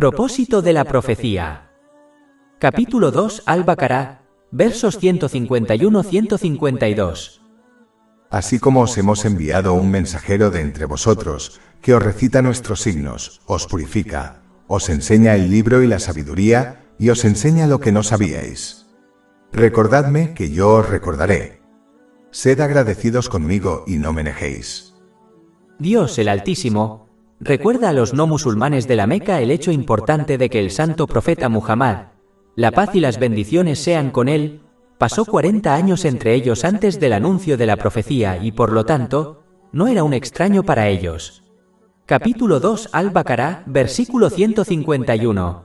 Propósito de la profecía. Capítulo 2 Al-Baqará, versos 151-152. Así como os hemos enviado un mensajero de entre vosotros, que os recita nuestros signos, os purifica, os enseña el libro y la sabiduría, y os enseña lo que no sabíais. Recordadme que yo os recordaré. Sed agradecidos conmigo y no me negéis. Dios el Altísimo recuerda a los no musulmanes de la Meca el hecho importante de que el santo profeta Muhammad, la paz y las bendiciones sean con él, pasó 40 años entre ellos antes del anuncio de la profecía y por lo tanto, no era un extraño para ellos. Capítulo 2 Al-Baqará, versículo 151.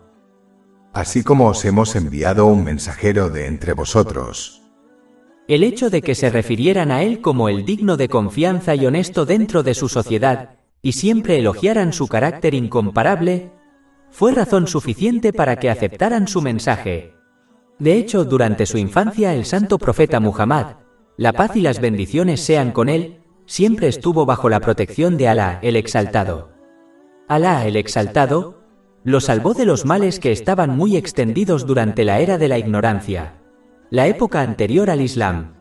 Así como os hemos enviado un mensajero de entre vosotros. El hecho de que se refirieran a él como el digno de confianza y honesto dentro de su sociedad, y siempre elogiaran su carácter incomparable, fue razón suficiente para que aceptaran su mensaje. De hecho, durante su infancia el santo profeta Muhammad, la paz y las bendiciones sean con él, siempre estuvo bajo la protección de Alá el Exaltado. Alá el Exaltado lo salvó de los males que estaban muy extendidos durante la era de la ignorancia, la época anterior al Islam.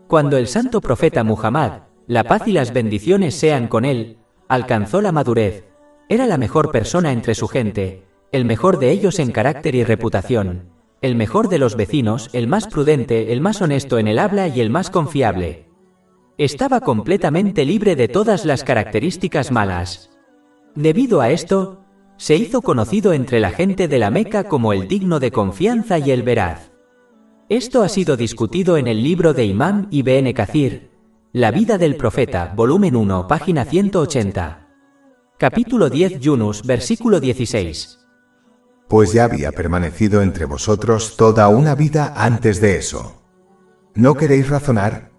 Cuando el santo profeta Muhammad, la paz y las bendiciones sean con él, alcanzó la madurez, era la mejor persona entre su gente, el mejor de ellos en carácter y reputación, el mejor de los vecinos, el más prudente, el más honesto en el habla y el más confiable. Estaba completamente libre de todas las características malas. Debido a esto, se hizo conocido entre la gente de la Meca como el digno de confianza y el veraz. Esto ha sido discutido en el libro de Imam Ibn Kathir, La vida del profeta, volumen 1, página 180. Capítulo 10 Yunus, versículo 16. Pues ya había permanecido entre vosotros toda una vida antes de eso. ¿No queréis razonar?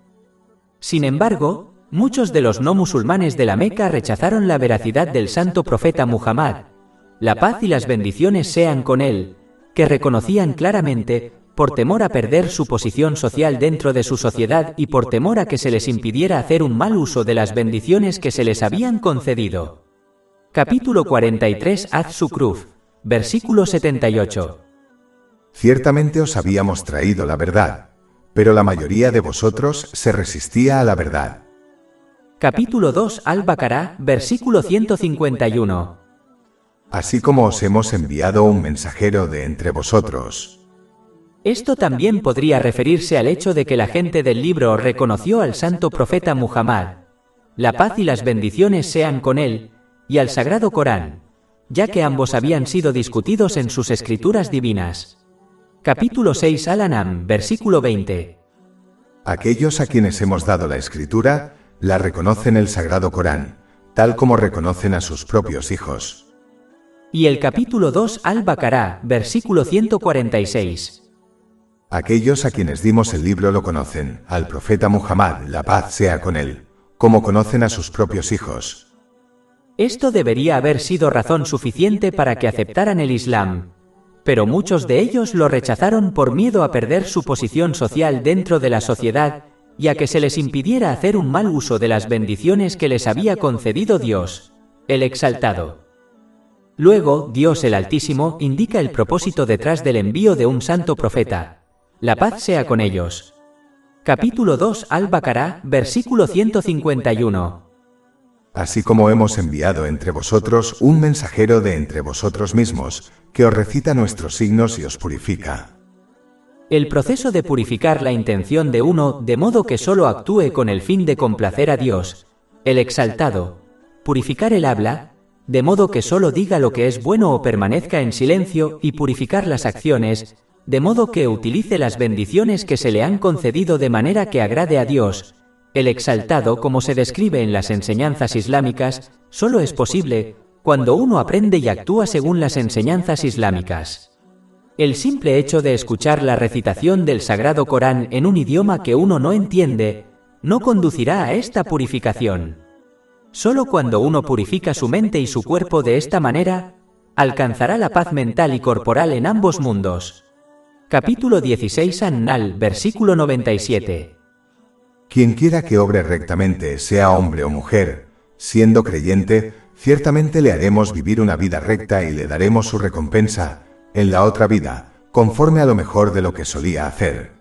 Sin embargo, muchos de los no musulmanes de la Meca rechazaron la veracidad del santo profeta Muhammad, la paz y las bendiciones sean con él, que reconocían claramente, por temor a perder su posición social dentro de su sociedad y por temor a que se les impidiera hacer un mal uso de las bendiciones que se les habían concedido. Capítulo 43 Az-Zukhruf, versículo 78. Ciertamente os habíamos traído la verdad, pero la mayoría de vosotros se resistía a la verdad. Capítulo 2 Al-Baqará, versículo 151. Así como os hemos enviado un mensajero de entre vosotros. Esto también podría referirse al hecho de que la gente del libro reconoció al santo profeta Muhammad, la paz y las bendiciones sean con él, y al sagrado Corán, ya que ambos habían sido discutidos en sus escrituras divinas. Capítulo 6 Al-An'am, versículo 20. Aquellos a quienes hemos dado la escritura, la reconocen el sagrado Corán, tal como reconocen a sus propios hijos. Y el capítulo 2 Al-Baqará, versículo 146. Aquellos a quienes dimos el libro lo conocen, al profeta Muhammad, la paz sea con él, como conocen a sus propios hijos. Esto debería haber sido razón suficiente para que aceptaran el Islam, pero muchos de ellos lo rechazaron por miedo a perder su posición social dentro de la sociedad y a que se les impidiera hacer un mal uso de las bendiciones que les había concedido Dios, el Exaltado. Luego, Dios el Altísimo indica el propósito detrás del envío de un santo profeta. La paz sea con ellos. Capítulo 2 Al-Baqará, versículo 151. Así como hemos enviado entre vosotros un mensajero de entre vosotros mismos, que os recita nuestros signos y os purifica. El proceso de purificar la intención de uno de modo que solo actúe con el fin de complacer a Dios, el Exaltado, purificar el habla, de modo que solo diga lo que es bueno o permanezca en silencio y purificar las acciones, de modo que utilice las bendiciones que se le han concedido de manera que agrade a Dios, el Exaltado como se describe en las enseñanzas islámicas, solo es posible cuando uno aprende y actúa según las enseñanzas islámicas. El simple hecho de escuchar la recitación del Sagrado Corán en un idioma que uno no entiende, no conducirá a esta purificación. Solo cuando uno purifica su mente y su cuerpo de esta manera, alcanzará la paz mental y corporal en ambos mundos. Capítulo 16 An-Nahl, versículo 97. Quien quiera que obre rectamente, sea hombre o mujer, siendo creyente, Ciertamente le haremos vivir una vida recta y le daremos su recompensa, en la otra vida, conforme a lo mejor de lo que solía hacer.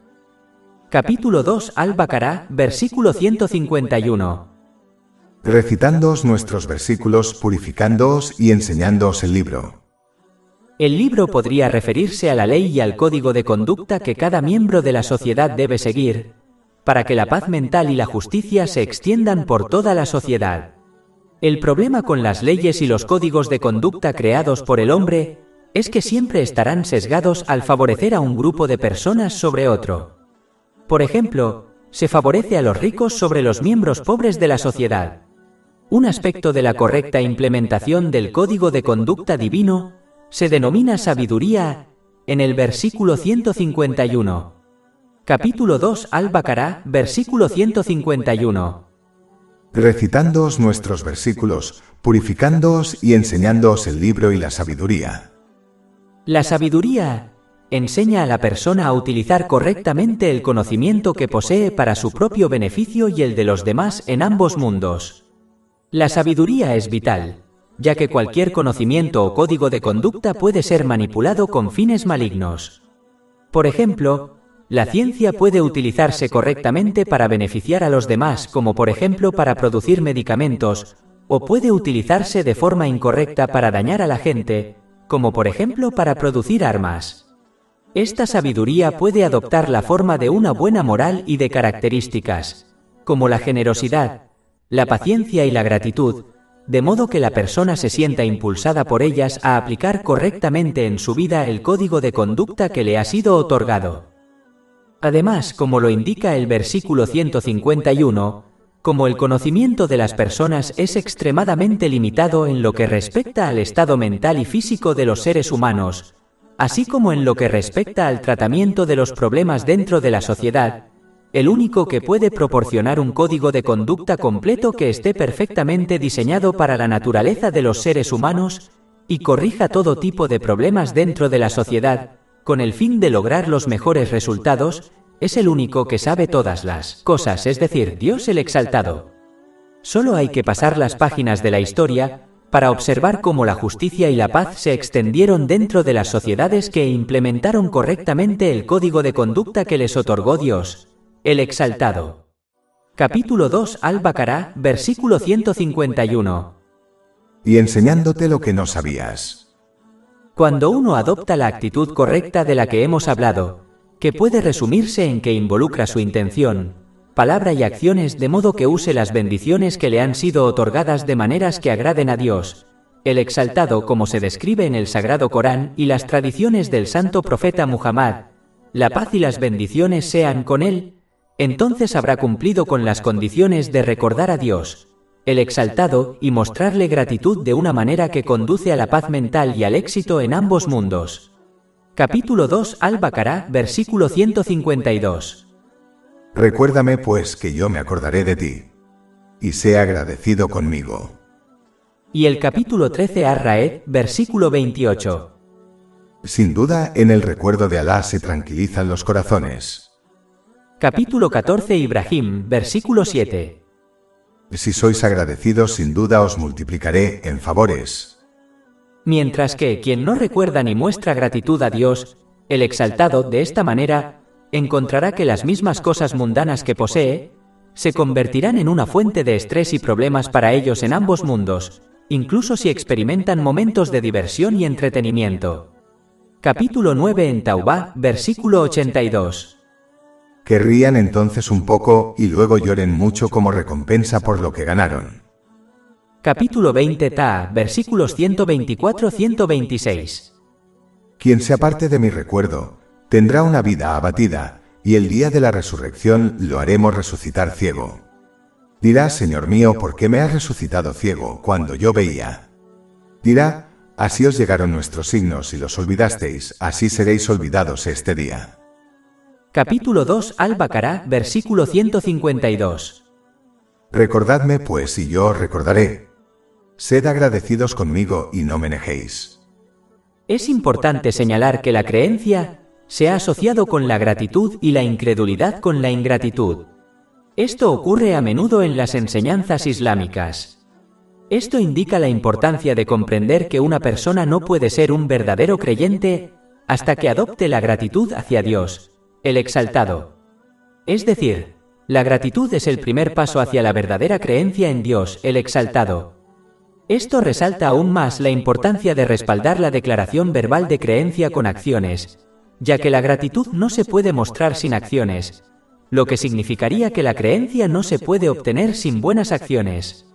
Capítulo 2 Al-Baqará, versículo 151. Recitándoos nuestros versículos, purificándoos y enseñándoos el libro. El libro podría referirse a la ley y al código de conducta que cada miembro de la sociedad debe seguir, para que la paz mental y la justicia se extiendan por toda la sociedad. El problema con las leyes y los códigos de conducta creados por el hombre es que siempre estarán sesgados al favorecer a un grupo de personas sobre otro. Por ejemplo, se favorece a los ricos sobre los miembros pobres de la sociedad. Un aspecto de la correcta implementación del código de conducta divino se denomina sabiduría en el versículo 151. Capítulo 2 Al-Baqará, versículo 151. Recitándoos nuestros versículos, purificándoos y enseñándoos el libro y la sabiduría. La sabiduría enseña a la persona a utilizar correctamente el conocimiento que posee para su propio beneficio y el de los demás en ambos mundos. La sabiduría es vital, ya que cualquier conocimiento o código de conducta puede ser manipulado con fines malignos. Por ejemplo, la ciencia puede utilizarse correctamente para beneficiar a los demás, como por ejemplo para producir medicamentos, o puede utilizarse de forma incorrecta para dañar a la gente, como por ejemplo para producir armas. Esta sabiduría puede adoptar la forma de una buena moral y de características, como la generosidad, la paciencia y la gratitud, de modo que la persona se sienta impulsada por ellas a aplicar correctamente en su vida el código de conducta que le ha sido otorgado. Además, como lo indica el versículo 151, como el conocimiento de las personas es extremadamente limitado en lo que respecta al estado mental y físico de los seres humanos, así como en lo que respecta al tratamiento de los problemas dentro de la sociedad, el único que puede proporcionar un código de conducta completo que esté perfectamente diseñado para la naturaleza de los seres humanos y corrija todo tipo de problemas dentro de la sociedad, con el fin de lograr los mejores resultados, es el único que sabe todas las cosas, es decir, Dios el Exaltado. Solo hay que pasar las páginas de la historia para observar cómo la justicia y la paz se extendieron dentro de las sociedades que implementaron correctamente el código de conducta que les otorgó Dios el Exaltado. Capítulo 2 Al-Baqará, versículo 151. Y enseñándote lo que no sabías. Cuando uno adopta la actitud correcta de la que hemos hablado, que puede resumirse en que involucra su intención, palabra y acciones de modo que use las bendiciones que le han sido otorgadas de maneras que agraden a Dios, el Exaltado, como se describe en el Sagrado Corán y las tradiciones del santo profeta Muhammad, la paz y las bendiciones sean con él, entonces habrá cumplido con las condiciones de recordar a Dios, el Exaltado, y mostrarle gratitud de una manera que conduce a la paz mental y al éxito en ambos mundos. Capítulo 2 Al-Baqará, versículo 152. Recuérdame pues que yo me acordaré de ti, y sea agradecido conmigo. Y el capítulo 13 Ar-Ra'd, versículo 28. Sin duda, en el recuerdo de Alá se tranquilizan los corazones. Capítulo 14 Ibrahim, versículo 7. Si sois agradecidos, sin duda os multiplicaré en favores. Mientras que quien no recuerda ni muestra gratitud a Dios, el Exaltado, de esta manera, encontrará que las mismas cosas mundanas que posee, se convertirán en una fuente de estrés y problemas para ellos en ambos mundos, incluso si experimentan momentos de diversión y entretenimiento. Capítulo 9 en Taubá, versículo 82. Que rían entonces un poco y luego lloren mucho como recompensa por lo que ganaron. Capítulo 20 Ta, versículos 124-126. Quien se aparte de mi recuerdo, tendrá una vida abatida, y el día de la resurrección lo haremos resucitar ciego. Dirá, Señor mío, ¿por qué me has resucitado ciego cuando yo veía? Dirá, así os llegaron nuestros signos y los olvidasteis, así seréis olvidados este día. Capítulo 2 Al-Baqará, versículo 152. Recordadme pues y yo os recordaré. Sed agradecidos conmigo y no me negéis. Es importante señalar que la creencia se ha asociado con la gratitud y la incredulidad con la ingratitud. Esto ocurre a menudo en las enseñanzas islámicas. Esto indica la importancia de comprender que una persona no puede ser un verdadero creyente hasta que adopte la gratitud hacia Dios, el exaltado. Es decir, la gratitud es el primer paso hacia la verdadera creencia en Dios, el exaltado. Esto resalta aún más la importancia de respaldar la declaración verbal de creencia con acciones, ya que la gratitud no se puede mostrar sin acciones, lo que significaría que la creencia no se puede obtener sin buenas acciones.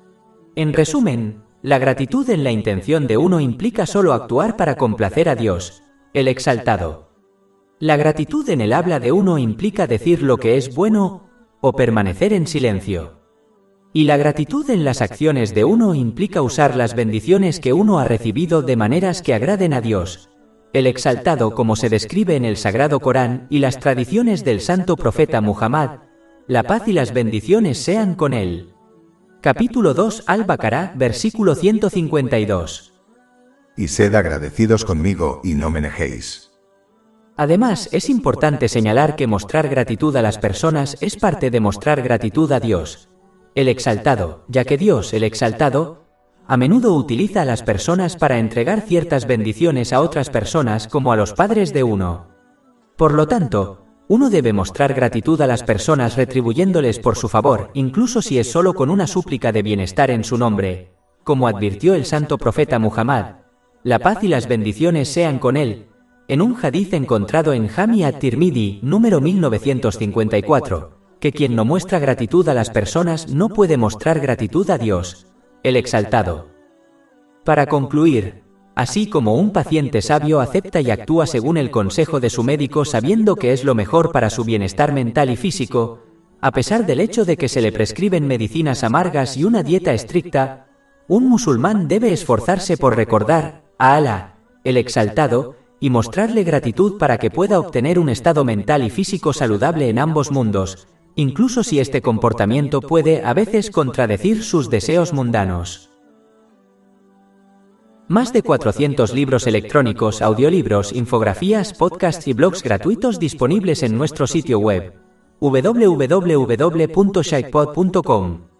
En resumen, la gratitud en la intención de uno implica solo actuar para complacer a Dios, el exaltado. La gratitud en el habla de uno implica decir lo que es bueno o permanecer en silencio. Y la gratitud en las acciones de uno implica usar las bendiciones que uno ha recibido de maneras que agraden a Dios, el exaltado, como se describe en el Sagrado Corán y las tradiciones del santo profeta Muhammad. La paz y las bendiciones sean con él. Capítulo 2 Al-Baqará, versículo 152. Y sed agradecidos conmigo y no me negéis. Además, es importante señalar que mostrar gratitud a las personas es parte de mostrar gratitud a Dios, el exaltado, ya que Dios, el exaltado, a menudo utiliza a las personas para entregar ciertas bendiciones a otras personas como a los padres de uno. Por lo tanto, uno debe mostrar gratitud a las personas retribuyéndoles por su favor, incluso si es solo con una súplica de bienestar en su nombre, como advirtió el santo profeta Muhammad. La paz y las bendiciones sean con él, en un hadiz encontrado en Jami at-Tirmidhi, número 1954, que quien no muestra gratitud a las personas no puede mostrar gratitud a Dios, el exaltado. Para concluir, así como un paciente sabio acepta y actúa según el consejo de su médico sabiendo que es lo mejor para su bienestar mental y físico, a pesar del hecho de que se le prescriben medicinas amargas y una dieta estricta, un musulmán debe esforzarse por recordar a Alá, el exaltado, y mostrarle gratitud para que pueda obtener un estado mental y físico saludable en ambos mundos, incluso si este comportamiento puede a veces contradecir sus deseos mundanos. Más de 400 libros electrónicos, audiolibros, infografías, podcasts y blogs gratuitos disponibles en nuestro sitio web www.shaykhpod.com.